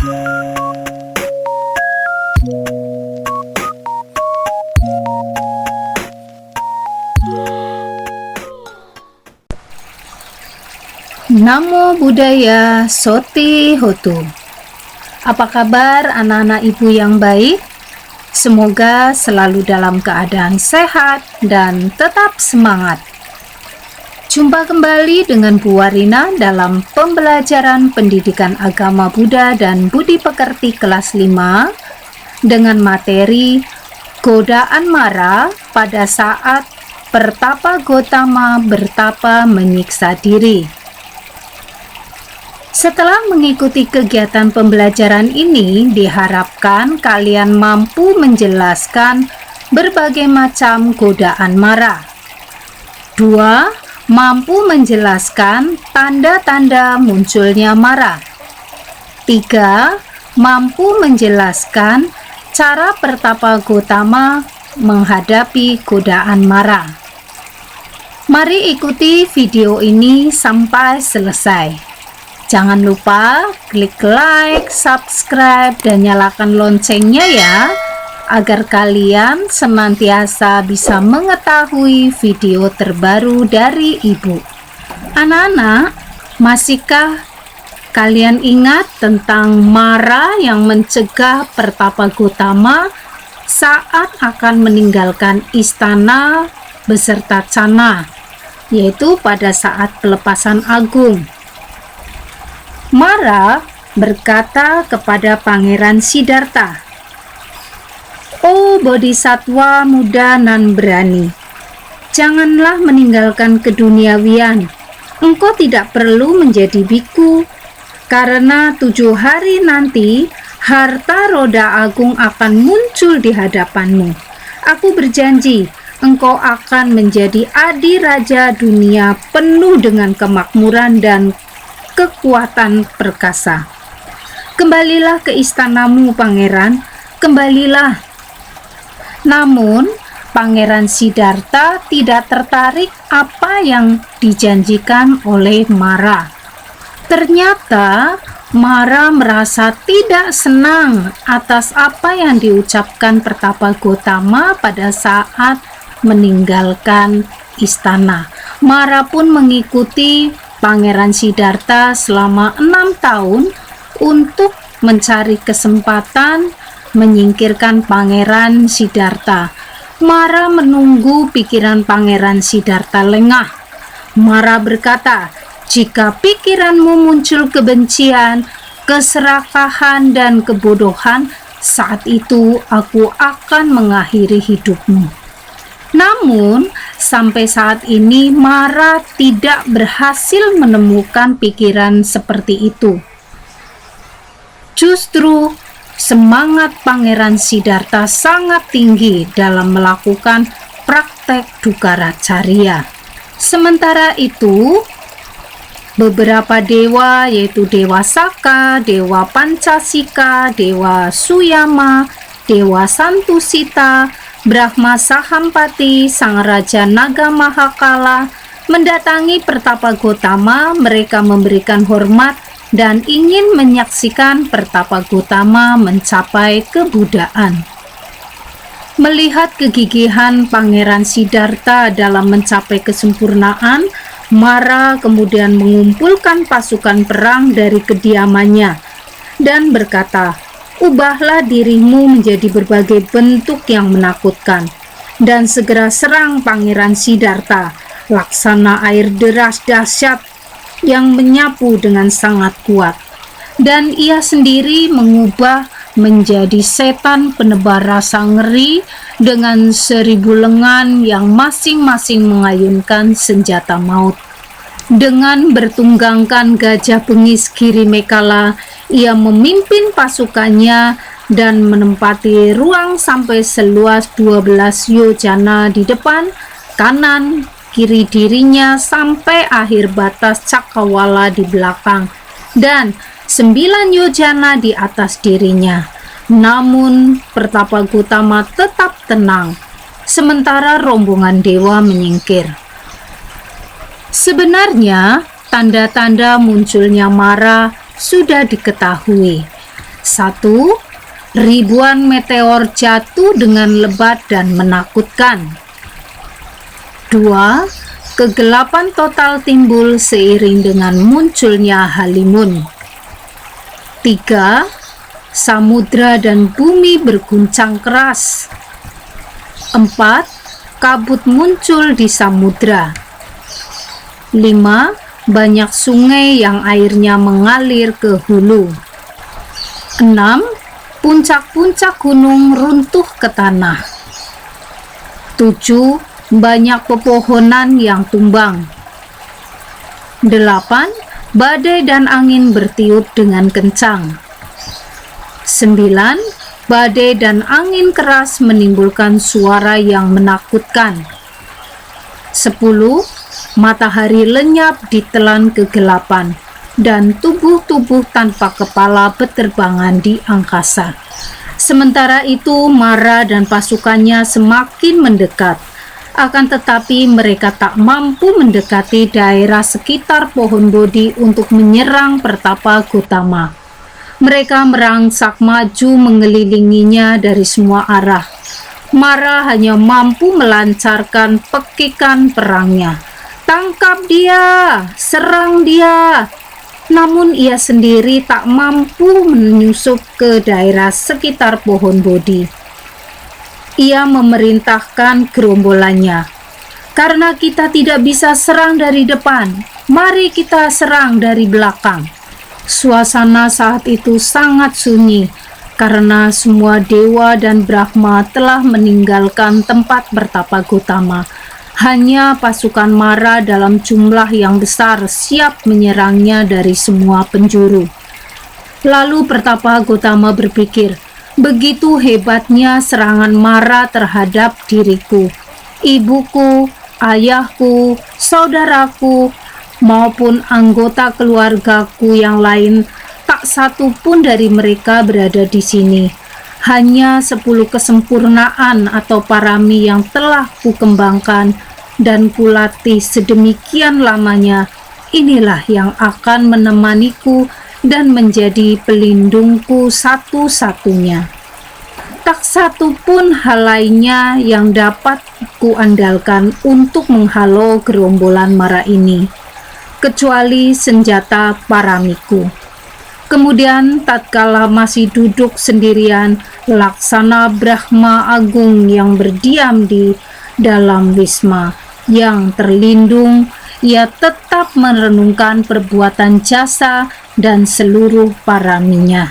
Namo Buddhaya Soti Hotu. Apa kabar anak-anak ibu yang baik? Semoga selalu dalam keadaan sehat dan tetap semangat. Jumpa kembali dengan Bu Warina dalam pembelajaran pendidikan agama Buddha dan Budi Pekerti kelas 5 dengan materi godaan mara pada saat Pertapa Gotama bertapa menyiksa diri. Setelah mengikuti kegiatan pembelajaran ini, diharapkan kalian mampu menjelaskan berbagai macam godaan mara. 2. Mampu menjelaskan tanda-tanda munculnya mara. 3. Mampu menjelaskan cara Pertapa Gotama menghadapi godaan mara. Mari ikuti video ini sampai selesai. Jangan lupa klik like, subscribe, dan nyalakan loncengnya ya, agar kalian senantiasa bisa mengetahui video terbaru dari Ibu. Anak-anak, masihkah kalian ingat tentang mara yang mencegah Pertapa Gotama saat akan meninggalkan istana beserta Cana, yaitu pada saat pelepasan agung? Mara berkata kepada Pangeran Siddhartha, "Oh Bodhisatwa muda nan berani, janganlah meninggalkan keduniawian. Engkau tidak perlu menjadi biku, karena 7 hari nanti harta roda agung akan muncul di hadapanmu. Aku berjanji, engkau akan menjadi adiraja dunia penuh dengan kemakmuran dan kekuatan perkasa. Kembalilah ke istanamu, Pangeran, kembalilah." Namun, Pangeran Siddhartha tidak tertarik apa yang dijanjikan oleh Mara. Ternyata, Mara merasa tidak senang atas apa yang diucapkan Pertapa Gotama pada saat meninggalkan istana. Mara pun mengikuti Pangeran Siddhartha selama 6 tahun untuk mencari kesempatan menyingkirkan Pangeran Siddhartha. Mara menunggu pikiran Pangeran Siddhartha lengah. Mara berkata, "Jika pikiranmu muncul kebencian, keserakahan, dan kebodohan, saat itu aku akan mengakhiri hidupmu." Namun, sampai saat ini Mara tidak berhasil menemukan pikiran seperti itu. Justru, semangat Pangeran Siddhartha sangat tinggi dalam melakukan praktek Dukaracarya. Sementara itu, beberapa dewa yaitu Dewa Saka, Dewa Pancasika, Dewa Suyama, Dewa Santusita, Brahma Sahampati, Sang Raja Naga Mahakala mendatangi Pertapa Gotama. Mereka memberikan hormat dan ingin menyaksikan Pertapa Gotama mencapai kebudaan. Melihat kegigihan Pangeran Siddhartha dalam mencapai kesempurnaan, Mara kemudian mengumpulkan pasukan perang dari kediamannya dan berkata, "Ubahlah dirimu menjadi berbagai bentuk yang menakutkan dan segera serang Pangeran Siddhartha, laksana air deras dahsyat yang menyapu dengan sangat kuat." Dan ia sendiri mengubah menjadi setan penebar rasa ngeri dengan 1000 lengan yang masing-masing mengayunkan senjata maut. Dengan bertunggangkan gajah bengis Girimekala, ia memimpin pasukannya dan menempati ruang sampai seluas 12 yojana di depan, kanan, kiri dirinya sampai akhir batas cakrawala di belakang, dan 9 yojana di atas dirinya. Namun, Pertapa Gotama tetap tenang, sementara rombongan dewa menyingkir. Sebenarnya, tanda-tanda munculnya Mara sudah diketahui. 1. Ribuan meteor jatuh dengan lebat dan menakutkan. 2. Kegelapan total timbul seiring dengan munculnya halimun. 3. Samudra dan bumi berguncang keras. 4. Kabut muncul di samudra. 5. Banyak sungai yang airnya mengalir ke hulu. 6. Puncak-puncak gunung runtuh ke tanah. 7. Banyak pepohonan yang tumbang. 8. Badai dan angin bertiup dengan kencang. 9. Badai dan angin keras menimbulkan suara yang menakutkan. 10. Matahari lenyap ditelan kegelapan, dan tubuh-tubuh tanpa kepala berterbangan di angkasa. Sementara itu, Mara dan pasukannya semakin mendekat. Akan tetapi mereka tak mampu mendekati daerah sekitar pohon Bodhi untuk menyerang Pertapa Gotama. Mereka merangsek maju mengelilinginya dari semua arah. Mara hanya mampu melancarkan pekikan perangnya. Tangkap dia, serang dia. Namun ia sendiri tak mampu menyusup ke daerah sekitar pohon Bodhi. Ia memerintahkan gerombolannya, "Karena kita tidak bisa serang dari depan, mari kita serang dari belakang." Suasana saat itu sangat sunyi karena semua dewa dan Brahma telah meninggalkan tempat Pertapa Gotama. Hanya pasukan Mara dalam jumlah yang besar siap menyerangnya dari semua penjuru. Lalu Pertapa Gotama berpikir, begitu hebatnya serangan Mara terhadap diriku, ibuku, ayahku, saudaraku, maupun anggota keluargaku yang lain, tak satu pun dari mereka berada di sini. Hanya 10 kesempurnaan atau parami yang telah kukembangkan dan kulatih sedemikian lamanya, inilah yang akan menemaniku dan menjadi pelindungku satu-satunya. Tak satu pun hal lainnya yang dapat kuandalkan untuk menghalau gerombolan Mara ini, kecuali senjata paramiku. Kemudian tatkala masih duduk sendirian, Laksana Brahma Agung yang berdiam di dalam wisma yang terlindung, ia tetap merenungkan perbuatan jasa dan seluruh paraminya.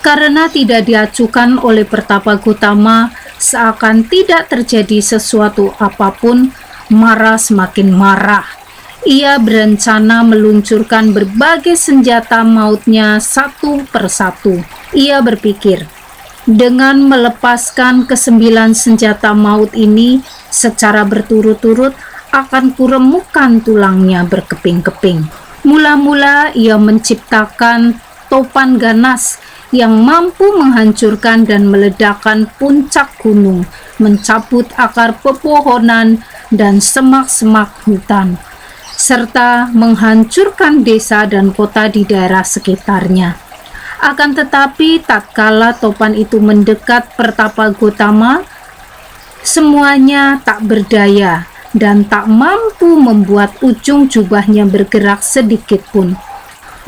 Karena tidak diacukan oleh Pertapa Gotama, seakan tidak terjadi sesuatu apapun, Mara semakin marah. Ia berencana meluncurkan berbagai senjata mautnya satu persatu. Ia berpikir, dengan melepaskan ke-9 senjata maut ini secara berturut-turut, akan kuremukkan tulangnya berkeping-keping. Mula-mula ia menciptakan topan ganas yang mampu menghancurkan dan meledakkan puncak gunung, mencabut akar pepohonan dan semak-semak hutan, serta menghancurkan desa dan kota di daerah sekitarnya. Akan tetapi tatkala topan itu mendekat Pertapa Gotama, semuanya tak berdaya dan tak mampu membuat ujung jubahnya bergerak sedikit pun.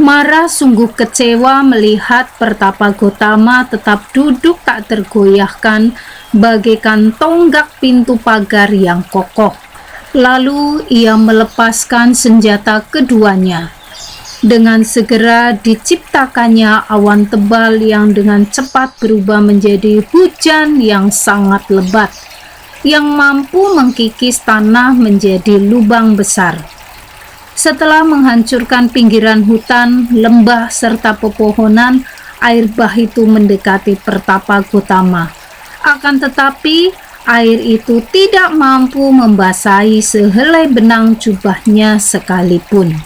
Mara sungguh kecewa melihat Pertapa Gotama tetap duduk tak tergoyahkan bagaikan tonggak pintu pagar yang kokoh. Lalu ia melepaskan senjata keduanya. Dengan segera diciptakannya awan tebal yang dengan cepat berubah menjadi hujan yang sangat lebat, yang mampu mengkikis tanah menjadi lubang besar. Setelah menghancurkan pinggiran hutan, lembah, serta pepohonan, air bah itu mendekati Pertapa Gotama. Akan tetapi, air itu tidak mampu membasahi sehelai benang jubahnya sekalipun.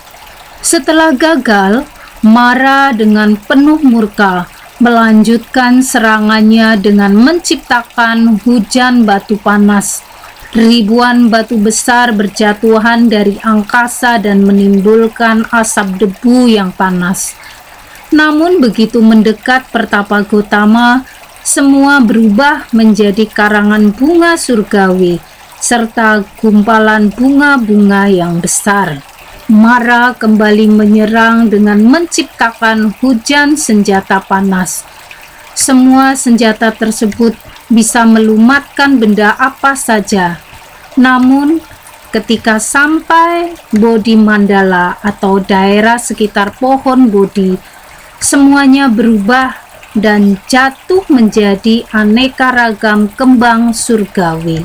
Setelah gagal, Mara dengan penuh murka melanjutkan serangannya dengan menciptakan hujan batu panas. Ribuan batu besar berjatuhan dari angkasa dan menimbulkan asap debu yang panas. Namun begitu mendekat Pertapa Gotama, semua berubah menjadi karangan bunga surgawi serta gumpalan bunga-bunga yang besar. Mara kembali menyerang dengan menciptakan hujan senjata panas. Semua senjata tersebut bisa melumatkan benda apa saja. Namun, ketika sampai Bodhi Mandala atau daerah sekitar pohon Bodhi, semuanya berubah dan jatuh menjadi aneka ragam kembang surgawi.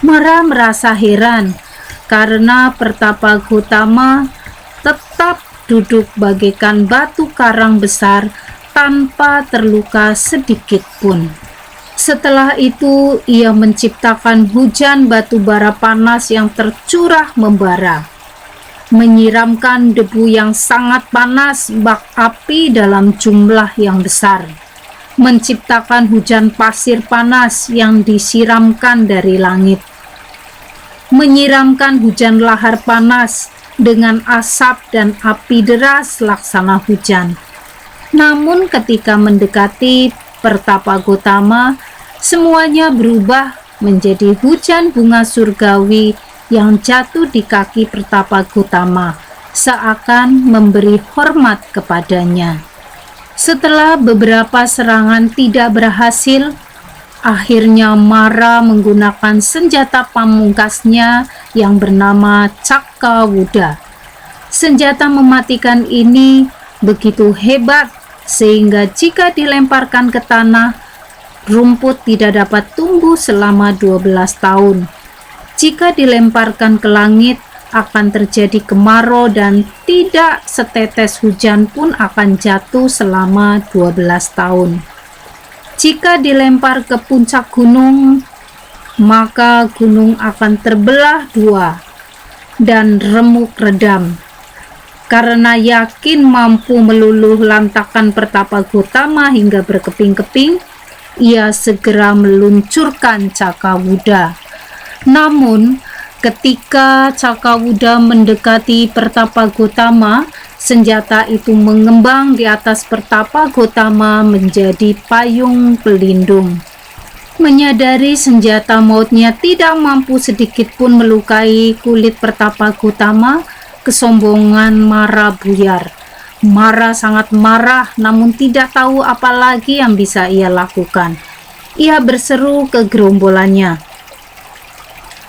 Mara merasa heran karena Pertapa Gotama tetap duduk bagaikan batu karang besar tanpa terluka sedikit pun. Setelah itu, ia menciptakan hujan batu bara panas yang tercurah membara, menyiramkan debu yang sangat panas bak api dalam jumlah yang besar, menciptakan hujan pasir panas yang disiramkan dari langit, menyiramkan hujan lahar panas dengan asap dan api deras laksana hujan. Namun ketika mendekati Pertapa Gotama, semuanya berubah menjadi hujan bunga surgawi yang jatuh di kaki Pertapa Gotama, seakan memberi hormat kepadanya. Setelah beberapa serangan tidak berhasil, akhirnya Mara menggunakan senjata pamungkasnya yang bernama Cakrawuda. Senjata mematikan ini begitu hebat sehingga jika dilemparkan ke tanah, rumput tidak dapat tumbuh selama 12 tahun. Jika dilemparkan ke langit, akan terjadi kemarau dan tidak setetes hujan pun akan jatuh selama 12 tahun. Jika dilempar ke puncak gunung, maka gunung akan terbelah dua dan remuk redam. Karena yakin mampu meluluh lantakkan Pertapa Gotama hingga berkeping-keping, ia segera meluncurkan Cakrawuda. Namun, ketika Cakrawuda mendekati Pertapa Gotama, senjata itu mengembang di atas Pertapa Gotama menjadi payung pelindung. Menyadari senjata mautnya tidak mampu sedikit pun melukai kulit Pertapa Gotama, kesombongan Mara buyar. Mara sangat marah, namun tidak tahu apa lagi yang bisa ia lakukan. Ia berseru ke gerombolannya,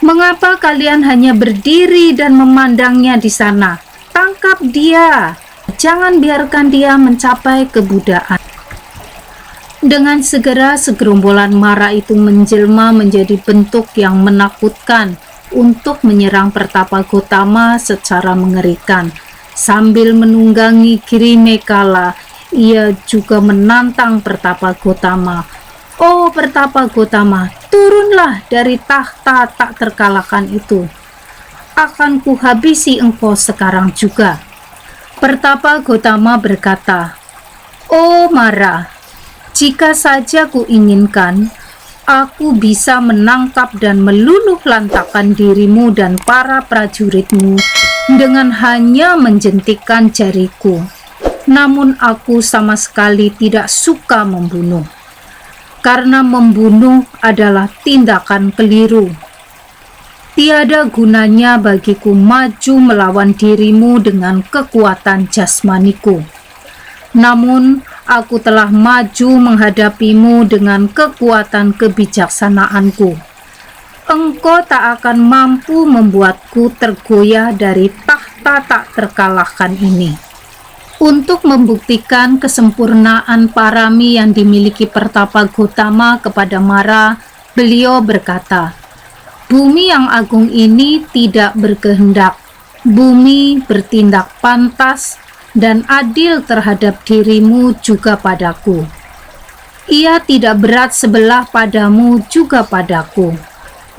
"Mengapa kalian hanya berdiri dan memandangnya di sana? Tangkap dia! Jangan biarkan dia mencapai kebudaan." Dengan segera segerombolan Mara itu menjelma menjadi bentuk yang menakutkan untuk menyerang Pertapa Gotama secara mengerikan. Sambil menunggangi Girimekala, ia juga menantang Pertapa Gotama. "Oh Pertapa Gotama, turunlah dari tahta tak terkalahkan itu. Akan kuhabisi engkau sekarang juga." Pertapa Gotama berkata, "Oh Mara, jika saja kuinginkan, aku bisa menangkap dan meluluh lantakkan dirimu dan para prajuritmu dengan hanya menjentikkan jariku. Namun aku sama sekali tidak suka membunuh, karena membunuh adalah tindakan keliru. Tiada gunanya bagiku maju melawan dirimu dengan kekuatan jasmaniku. Namun aku telah maju menghadapimu dengan kekuatan kebijaksanaanku. Engkau tak akan mampu membuatku tergoyah dari tahta tak terkalahkan ini." Untuk membuktikan kesempurnaan parami yang dimiliki Pertapa Gotama kepada Mara, beliau berkata, "Bumi yang agung ini tidak berkehendak. Bumi bertindak pantas dan adil terhadap dirimu juga padaku. Ia tidak berat sebelah padamu juga padaku.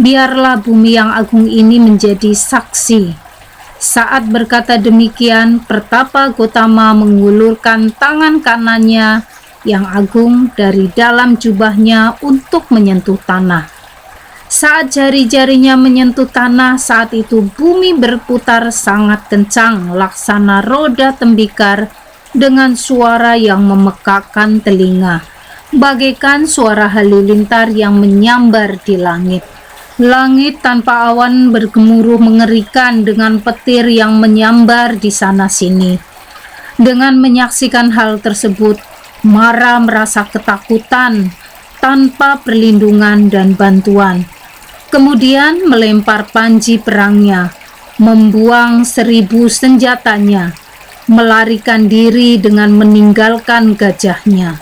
Biarlah bumi yang agung ini menjadi saksi." Saat berkata demikian, Pertapa Gotama mengulurkan tangan kanannya yang agung dari dalam jubahnya untuk menyentuh tanah. Saat jari-jarinya menyentuh tanah, saat itu bumi berputar sangat kencang laksana roda tembikar dengan suara yang memekakkan telinga, bagaikan suara halilintar yang menyambar di langit. Langit tanpa awan bergemuruh mengerikan dengan petir yang menyambar di sana-sini. Dengan menyaksikan hal tersebut, Mara merasa ketakutan tanpa perlindungan dan bantuan. Kemudian melempar panji perangnya, membuang 1000 senjatanya, melarikan diri dengan meninggalkan gajahnya.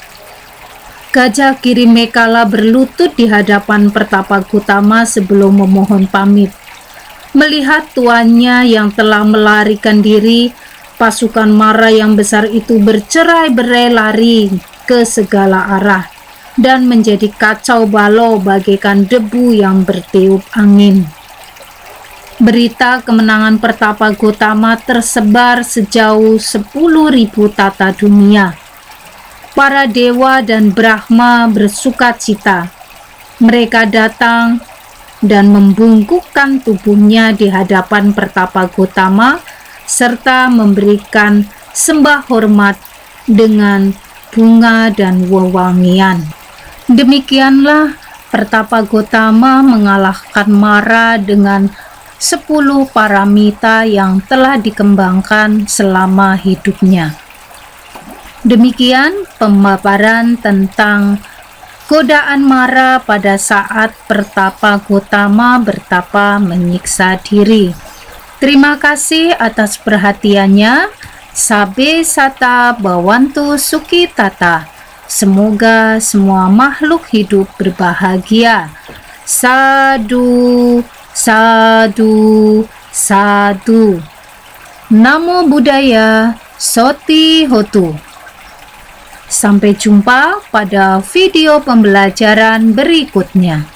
Gajah Kirimekala berlutut di hadapan Pertapa Gotama sebelum memohon pamit. Melihat tuannya yang telah melarikan diri, pasukan Mara yang besar itu bercerai-berai lari ke segala arah dan menjadi kacau balau bagaikan debu yang bertiup angin. Berita kemenangan Pertapa Gotama tersebar sejauh 10.000 tata dunia. Para dewa dan Brahma bersukacita. Mereka datang dan membungkukkan tubuhnya di hadapan Pertapa Gotama serta memberikan sembah hormat dengan bunga dan wewangian. Demikianlah Pertapa Gotama mengalahkan Mara dengan 10 paramita yang telah dikembangkan selama hidupnya. Demikian pemaparan tentang godaan Mara pada saat Pertapa Gotama bertapa menyiksa diri. Terima kasih atas perhatiannya. Sabe Sata Bawantu Suki Tata. Semoga semua makhluk hidup berbahagia. Sadu, sadu, sadu. Namo Buddhaya, Soti Hotu. Sampai jumpa pada video pembelajaran berikutnya.